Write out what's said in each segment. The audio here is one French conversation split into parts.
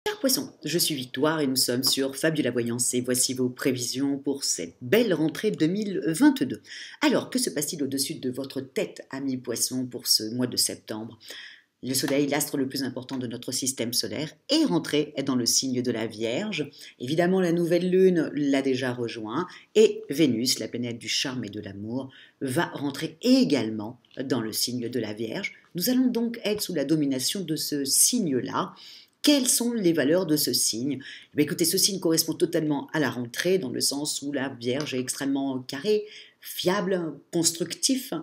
Chers poissons, je suis Victoire et nous sommes sur Fabiola Voyance et voici vos prévisions pour cette belle rentrée 2022. Alors, que se passe-t-il au-dessus de votre tête, amis poissons, pour ce mois de septembre? Le Soleil, l'astre le plus important de notre système solaire, est rentré dans le signe de la Vierge. Évidemment, la nouvelle lune l'a déjà rejoint et Vénus, la planète du charme et de l'amour, va rentrer également dans le signe de la Vierge. Nous allons donc être sous la domination de ce signe-là. Quelles sont les valeurs de ce signe? Écoutez, ce signe correspond totalement à la rentrée, dans le sens où la Vierge est extrêmement carrée, fiable, constructif.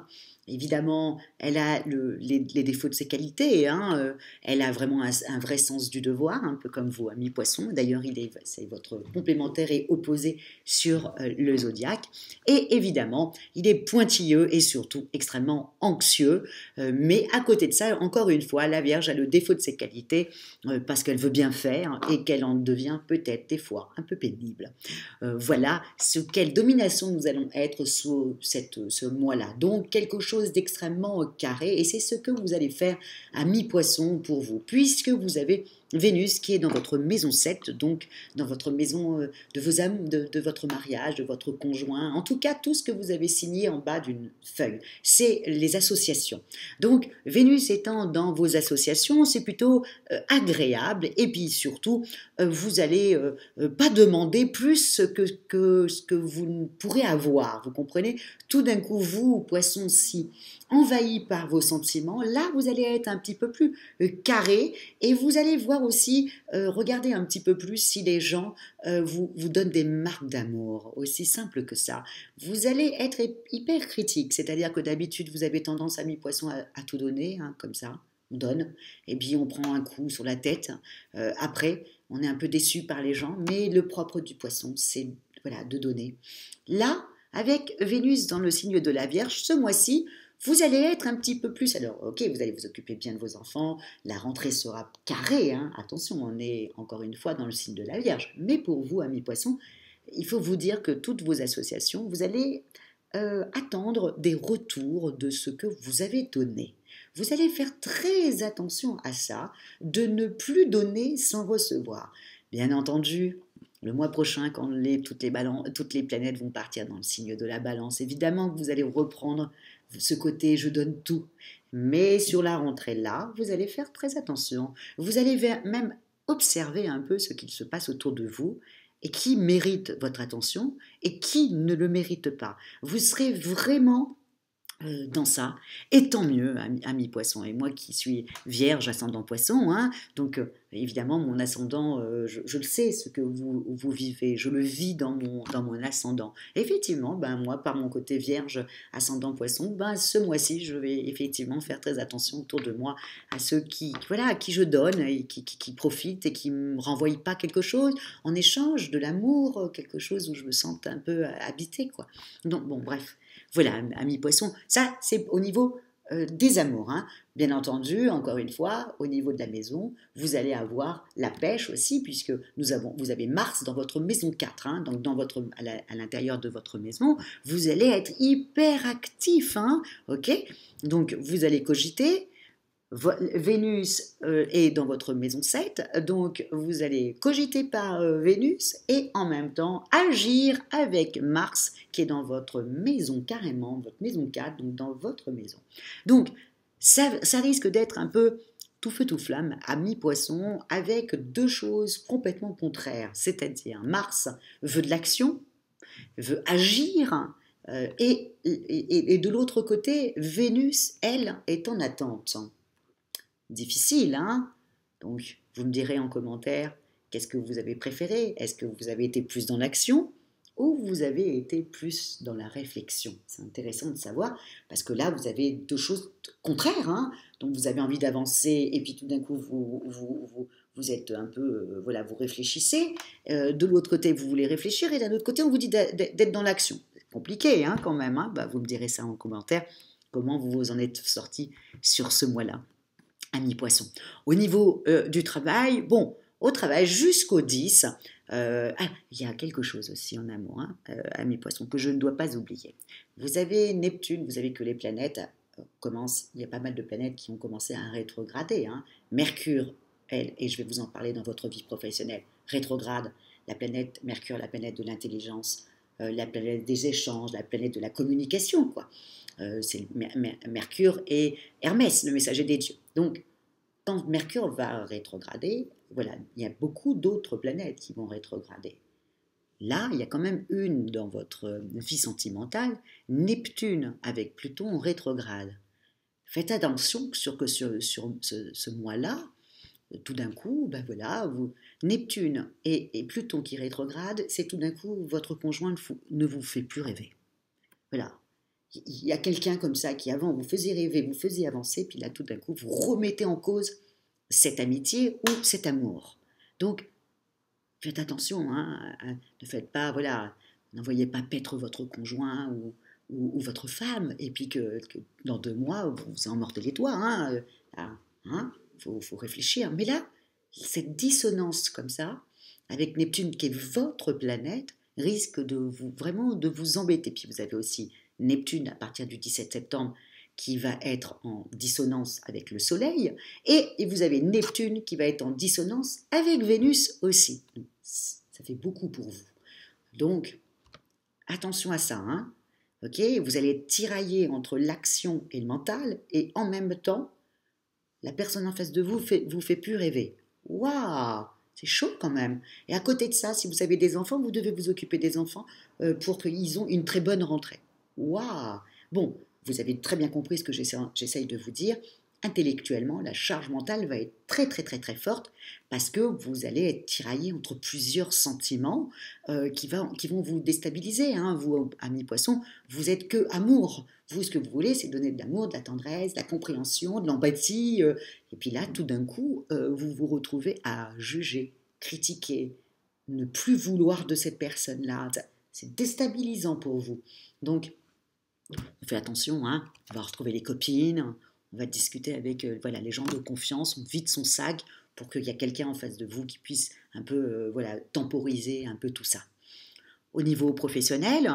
Évidemment, elle a les défauts de ses qualités, hein. Elle a vraiment un vrai sens du devoir, un peu comme vous, amis poissons. D'ailleurs, c'est votre complémentaire et opposé sur le zodiaque. Et évidemment, il est pointilleux et surtout extrêmement anxieux. Mais à côté de ça, encore une fois, la Vierge a le défaut de ses qualités parce qu'elle veut bien faire et qu'elle en devient peut-être des fois un peu pénible. Voilà quelle domination nous allons être sous ce mois-là. Donc, quelque chose d'extrêmement carré, et c'est ce que vous allez faire à mi-poisson pour vous, puisque vous avez Vénus qui est dans votre maison 7, donc dans votre maison de vos âmes, de votre mariage, de votre conjoint, en tout cas tout ce que vous avez signé en bas d'une feuille, c'est les associations. Donc Vénus étant dans vos associations, c'est plutôt agréable, et puis surtout vous allez pas demander plus que ce que vous pourrez avoir, vous comprenez? Tout d'un coup, vous, poisson, si envahi par vos sentiments, là vous allez être un petit peu plus carré, et vous allez voir aussi, regarder un petit peu plus si les gens vous donnent des marques d'amour, aussi simple que ça. Vous allez être hyper critique, c'est-à-dire que d'habitude vous avez tendance à mi-poisson à tout donner, hein, comme ça, on donne, et puis on prend un coup sur la tête, après on est un peu déçu par les gens, mais le propre du poisson, c'est voilà, de donner. Là, avec Vénus dans le signe de la Vierge, ce mois-ci, vous allez être un petit peu plus, alors ok, vous allez vous occuper bien de vos enfants, la rentrée sera carrée, hein, attention, on est encore une fois dans le signe de la Vierge, mais pour vous, amis poissons, il faut vous dire que toutes vos associations, vous allez attendre des retours de ce que vous avez donné. Vous allez faire très attention à ça, de ne plus donner sans recevoir. Bien entendu, le mois prochain, quand toutes les planètes vont partir dans le signe de la balance, évidemment que vous allez reprendre ce côté je donne tout. Mais sur la rentrée là, vous allez faire très attention. Vous allez même observer un peu ce qu'il se passe autour de vous et qui mérite votre attention et qui ne le mérite pas. Vous serez vraiment dans ça, et tant mieux, ami poisson. Et moi qui suis vierge, ascendant poisson, hein, donc évidemment mon ascendant, je le sais, ce que vous vivez, je le vis dans mon ascendant. Effectivement, ben, moi par mon côté vierge, ascendant poisson, ben, ce mois-ci je vais effectivement faire très attention autour de moi à ceux voilà, à qui je donne, et qui profitent et qui ne me renvoient pas quelque chose en échange de l'amour, quelque chose où je me sente un peu habitée, quoi. Donc bon, bref. Voilà, amis poissons, ça c'est au niveau des amours, hein. Bien entendu, encore une fois, au niveau de la maison, vous allez avoir la pêche aussi, puisque vous avez Mars dans votre maison 4, hein, donc à l'intérieur de votre maison, vous allez être hyper actif, hein, ok? Donc vous allez cogiter. Vénus est dans votre maison 7, donc vous allez cogiter par Vénus et en même temps agir avec Mars qui est dans votre maison carrément, votre maison 4, donc dans votre maison. Donc ça risque d'être un peu tout feu tout flamme à mi-poisson avec deux choses complètement contraires, c'est-à-dire Mars veut de l'action, veut agir, et de l'autre côté, Vénus, elle, est en attente. Difficile, hein? Donc, vous me direz en commentaire, qu'est-ce que vous avez préféré? Est-ce que vous avez été plus dans l'action ou vous avez été plus dans la réflexion? C'est intéressant de savoir, parce que là, vous avez deux choses contraires, hein? Donc, vous avez envie d'avancer, et puis tout d'un coup, vous êtes un peu, voilà, vous réfléchissez. De l'autre côté, vous voulez réfléchir, et d'un autre côté, on vous dit d'être dans l'action. C'est compliqué, hein, quand même, hein? Bah, vous me direz ça en commentaire, comment vous vous en êtes sorti sur ce mois-là. Amis poisson. Au niveau du travail, bon, au travail jusqu'au 10, il y a quelque chose aussi en amour, hein, amis poissons, que je ne dois pas oublier. Vous avez Neptune, vous savez que les planètes il y a pas mal de planètes qui ont commencé à rétrograder, hein. Mercure elle, et je vais vous en parler dans votre vie professionnelle, rétrograde, la planète Mercure, la planète de l'intelligence, la planète des échanges, la planète de la communication, quoi. C'est Mercure et Hermès, le messager des dieux. Donc, quand Mercure va rétrograder, voilà, il y a beaucoup d'autres planètes qui vont rétrograder. Là, il y a quand même une dans votre vie sentimentale, Neptune avec Pluton en rétrograde. Faites attention sur ce mois-là, tout d'un coup, ben voilà, Neptune et Pluton qui rétrograde, c'est tout d'un coup votre conjoint ne vous fait plus rêver. Voilà. Il y a quelqu'un comme ça qui avant vous faisait rêver, vous faisait avancer, puis là tout d'un coup vous remettez en cause cette amitié ou cet amour. Donc faites attention, hein, ne faites pas, voilà, n'envoyez pas paître votre conjoint ou votre femme, et puis que dans 2 mois vous en mordez les doigts, hein, faut réfléchir. Mais là, cette dissonance comme ça, avec Neptune qui est votre planète, risque vraiment de vous embêter. Puis vous avez aussi Neptune à partir du 17 septembre qui va être en dissonance avec le Soleil, et vous avez Neptune qui va être en dissonance avec Vénus aussi. Ça fait beaucoup pour vous. Donc, attention à ça, hein. Ok, vous allez tirailler entre l'action et le mental, et en même temps, la personne en face de vous vous fait plus rêver. Waouh, c'est chaud quand même. Et à côté de ça, si vous avez des enfants, vous devez vous occuper des enfants pour qu'ils aient une très bonne rentrée. Waouh. Bon, vous avez très bien compris ce que j'essaye de vous dire. Intellectuellement, la charge mentale va être très très très très forte parce que vous allez être tiraillé entre plusieurs sentiments qui vont vous déstabiliser, hein. Vous, amis poissons, vous êtes que amour. Vous, ce que vous voulez, c'est donner de l'amour, de la tendresse, de la compréhension, de l'empathie. Et puis là, tout d'un coup, vous vous retrouvez à juger, critiquer, ne plus vouloir de cette personne-là. C'est déstabilisant pour vous. Donc, on fait attention, hein. On va retrouver les copines, on va discuter avec voilà, les gens de confiance, on vide son sac pour qu'il y ait quelqu'un en face de vous qui puisse un peu voilà, temporiser un peu tout ça. Au niveau professionnel,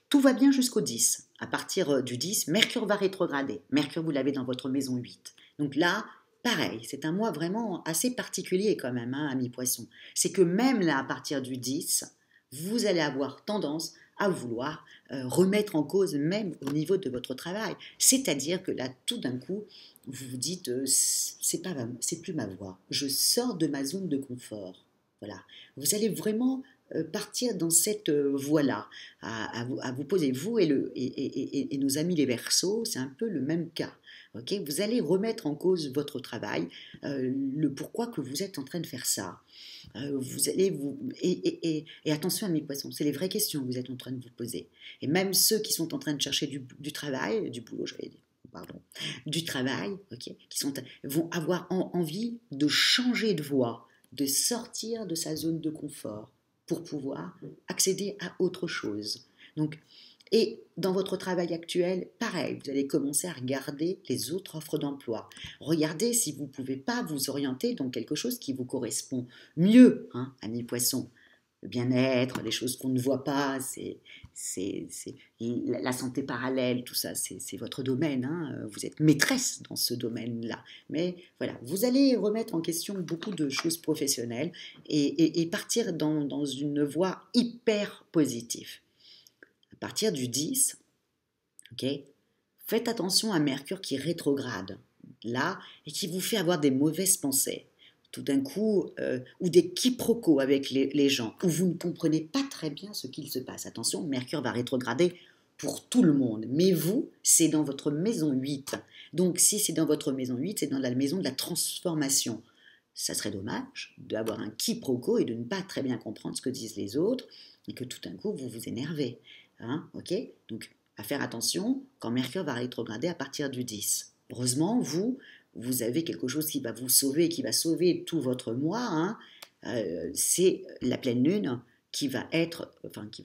tout va bien jusqu'au 10. À partir du 10, Mercure va rétrograder. Mercure, vous l'avez dans votre maison 8. Donc là, pareil, c'est un mois vraiment assez particulier quand même, hein, amis poissons. C'est que même là, à partir du 10, vous allez avoir tendance à vouloir remettre en cause même au niveau de votre travail. C'est-à-dire que là, tout d'un coup, vous vous dites, c'est plus ma voie. Je sors de ma zone de confort. Voilà. Vous allez vraiment partir dans cette voie-là, à vous poser. Vous et nos amis les Verseaux, c'est un peu le même cas. Okay, vous allez remettre en cause votre travail, le pourquoi que vous êtes en train de faire ça. Vous allez et attention à mes poissons, c'est les vraies questions que vous êtes en train de vous poser. Et même ceux qui sont en train de chercher du travail, du boulot, j'allais dire, pardon, du travail, okay, vont avoir envie de changer de voie, de sortir de sa zone de confort pour pouvoir accéder à autre chose. Donc, et dans votre travail actuel, pareil, vous allez commencer à regarder les autres offres d'emploi. Regardez si vous ne pouvez pas vous orienter dans quelque chose qui vous correspond mieux, hein, amis poissons. Le bien-être, les choses qu'on ne voit pas, c'est la santé parallèle, tout ça, c'est votre domaine. Hein, vous êtes maîtresse dans ce domaine-là. Mais voilà, vous allez remettre en question beaucoup de choses professionnelles et partir dans une voie hyper positive. À partir du 10, okay, faites attention à Mercure qui rétrograde là et qui vous fait avoir des mauvaises pensées. Tout d'un coup, ou des quiproquos avec les gens, où vous ne comprenez pas très bien ce qu'il se passe. Attention, Mercure va rétrograder pour tout le monde, mais vous, c'est dans votre maison 8. Donc si c'est dans votre maison 8, c'est dans la maison de la transformation. Ça serait dommage d'avoir un quiproquo et de ne pas très bien comprendre ce que disent les autres, et que tout d'un coup, vous vous énervez. Hein, ok, donc, à faire attention quand Mercure va rétrograder à partir du 10. Heureusement, vous avez quelque chose qui va vous sauver, qui va sauver tout votre mois. Hein. C'est la pleine lune qui va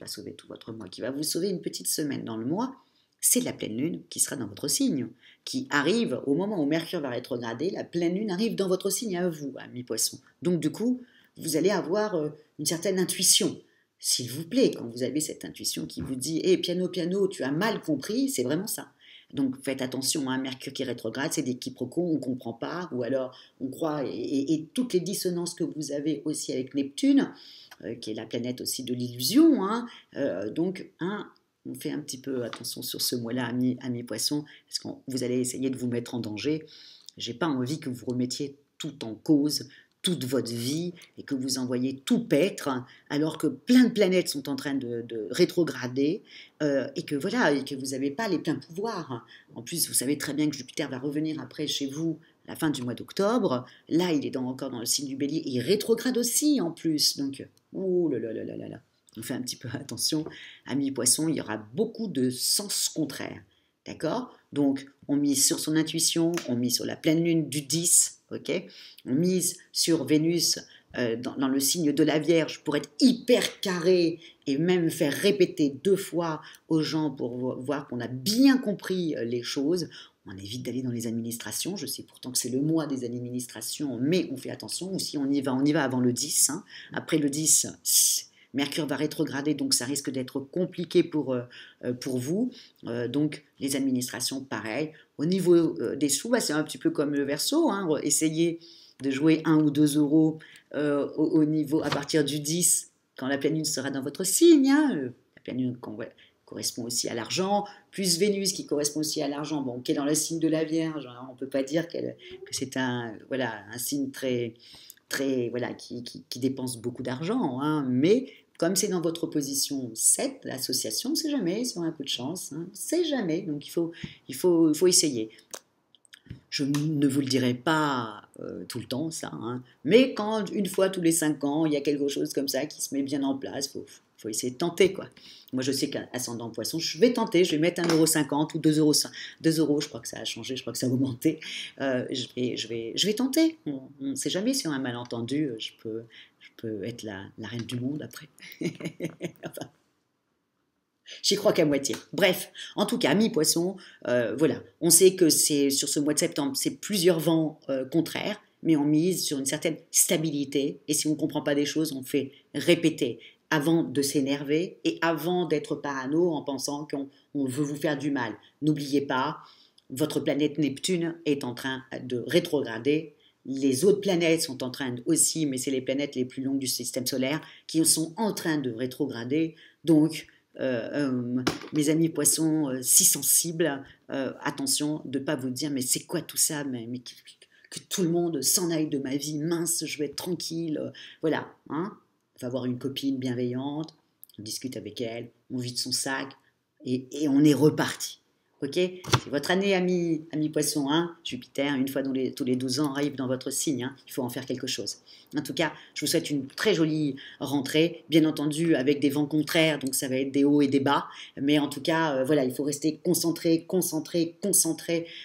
sauver tout votre mois, qui va vous sauver une petite semaine dans le mois. C'est la pleine lune qui sera dans votre signe, qui arrive au moment où Mercure va rétrograder. La pleine lune arrive dans votre signe à vous, amis poissons. Donc du coup, vous allez avoir une certaine intuition. S'il vous plaît, quand vous avez cette intuition qui vous dit « Hé, piano, piano, tu as mal compris », c'est vraiment ça. Donc faites attention, hein, Mercure qui rétrograde, c'est des quiproquos, on ne comprend pas, ou alors on croit, et toutes les dissonances que vous avez aussi avec Neptune, qui est la planète aussi de l'illusion, hein, donc on fait un petit peu attention sur ce mois-là, amis poissons, parce que vous allez essayer de vous mettre en danger. J'ai pas envie que vous remettiez tout en cause, toute votre vie, et que vous envoyiez tout paître, alors que plein de planètes sont en train de rétrograder, et que voilà, et que vous n'avez pas les pleins pouvoirs. En plus, vous savez très bien que Jupiter va revenir après chez vous à la fin du mois d'octobre. Là, il est encore dans le signe du Bélier, et il rétrograde aussi en plus. Donc, ouh là là là là là. On fait un petit peu attention, amis poissons, il y aura beaucoup de sens contraires. D'accord? Donc, on mise sur son intuition, on mise sur la pleine lune du 10, ok? On mise sur Vénus dans le signe de la Vierge pour être hyper carré et même faire répéter 2 fois aux gens pour voir qu'on a bien compris les choses. On évite d'aller dans les administrations. Je sais pourtant que c'est le mois des administrations, mais on fait attention. Ou si on y va avant le 10. Hein. Après le 10, Mercure va rétrograder, donc ça risque d'être compliqué pour vous. Donc les administrations, pareil. Au niveau des sous, c'est un petit peu comme le Verseau. Hein. Essayez de jouer 1 ou 2 euros au niveau à partir du 10, quand la pleine lune sera dans votre signe. Hein. La pleine lune correspond aussi à l'argent, plus Vénus qui correspond aussi à l'argent, bon, qui est dans le signe de la Vierge. Hein. On ne peut pas dire que c'est un signe très voilà, qui dépense beaucoup d'argent, hein, mais comme c'est dans votre position 7, l'association, on ne sait jamais, si on a un peu de chance, hein, on ne sait jamais, donc il faut essayer. Je ne vous le dirai pas tout le temps, ça, hein, mais quand une fois tous les 5 ans, il y a quelque chose comme ça qui se met bien en place, il faut essayer de tenter, quoi. Moi, je sais qu'ascendant poisson, je vais tenter, je vais mettre 1,50 € ou 2 euros, 2 euros, je crois que ça a changé, je crois que ça a augmenté. Je vais tenter, on ne sait jamais si on a un malentendu, je peux être la reine du monde après. Enfin, j'y crois qu'à moitié. Bref, en tout cas, mi-poisson, voilà. On sait que c'est sur ce mois de septembre, c'est plusieurs vents contraires, mais on mise sur une certaine stabilité. Et si on ne comprend pas des choses, on fait répéter avant de s'énerver et avant d'être parano en pensant qu'on veut vous faire du mal. N'oubliez pas, votre planète Neptune est en train de rétrograder. Les autres planètes sont en train aussi, mais c'est les planètes les plus longues du système solaire, qui sont en train de rétrograder. Donc, mes amis poissons si sensibles, attention de ne pas vous dire mais c'est quoi tout ça, mais que tout le monde s'en aille de ma vie, mince, je vais être tranquille, voilà, hein, on va avoir une copine bienveillante, on discute avec elle, on vide son sac et on est reparti. Ok, c'est votre année, ami poisson, hein. Jupiter, une fois tous les 12 ans, arrive dans votre signe, hein. Il faut en faire quelque chose. En tout cas, je vous souhaite une très jolie rentrée, bien entendu avec des vents contraires, donc ça va être des hauts et des bas, mais en tout cas, voilà, il faut rester concentré,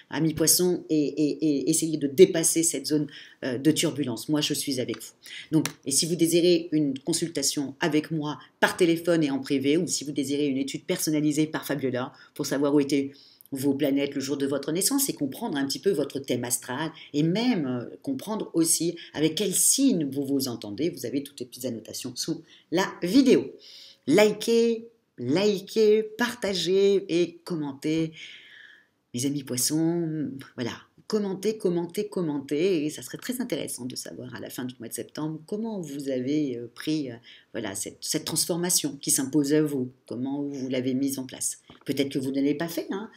ami poisson, et essayer de dépasser cette zone de turbulence. Moi, je suis avec vous. Donc, et si vous désirez une consultation avec moi par téléphone et en privé, ou si vous désirez une étude personnalisée par Fabiola pour savoir où étaient vos planètes le jour de votre naissance et comprendre un petit peu votre thème astral et même comprendre aussi avec quel signe vous vous entendez. Vous avez toutes les petites annotations sous la vidéo. Likez, partagez et commentez. Mes amis poissons, voilà, commentez, et ça serait très intéressant de savoir à la fin du mois de septembre comment vous avez pris voilà, cette transformation qui s'impose à vous, comment vous l'avez mise en place. Peut-être que vous ne l'avez pas fait, hein.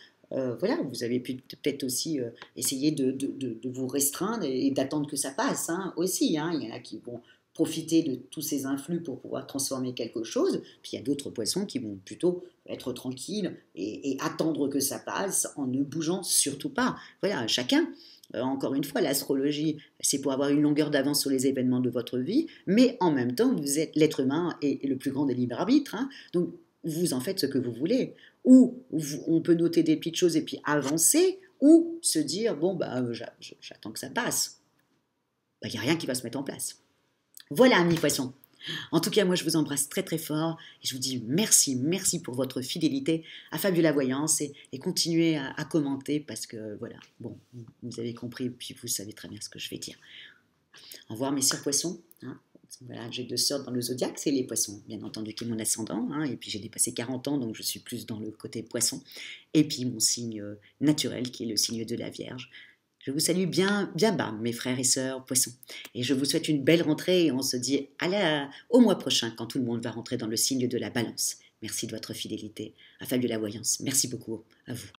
Voilà, vous avez peut-être aussi essayer de vous restreindre et d'attendre que ça passe, hein, aussi. Hein. Il y en a qui vont profiter de tous ces influx pour pouvoir transformer quelque chose, puis il y a d'autres poissons qui vont plutôt être tranquilles et attendre que ça passe en ne bougeant surtout pas. Voilà, chacun. Encore une fois, l'astrologie, c'est pour avoir une longueur d'avance sur les événements de votre vie, mais en même temps, vous êtes l'être humain et le plus grand des libres arbitres. Hein. Donc, vous en faites ce que vous voulez. Ou on peut noter des petites choses et puis avancer, ou se dire, bon, j'attends que ça passe. Il n'y a rien qui va se mettre en place. Voilà, amis poissons. En tout cas, moi, je vous embrasse très très fort et je vous dis merci pour votre fidélité à Fabiola Voyance et continuez à commenter parce que, voilà, bon, vous avez compris puis vous savez très bien ce que je vais dire. Au revoir, mes sœurs poissons. Hein. Voilà, j'ai deux sortes dans le zodiaque, c'est les poissons, bien entendu, qui est mon ascendant, hein, et puis j'ai dépassé 40 ans, donc je suis plus dans le côté poisson. Et puis mon signe naturel, qui est le signe de la Vierge. Je vous salue bien, bien bas, mes frères et sœurs poissons. Et je vous souhaite une belle rentrée, et on se dit au mois prochain, quand tout le monde va rentrer dans le signe de la Balance. Merci de votre fidélité à Fabiola Voyance. Merci beaucoup à vous.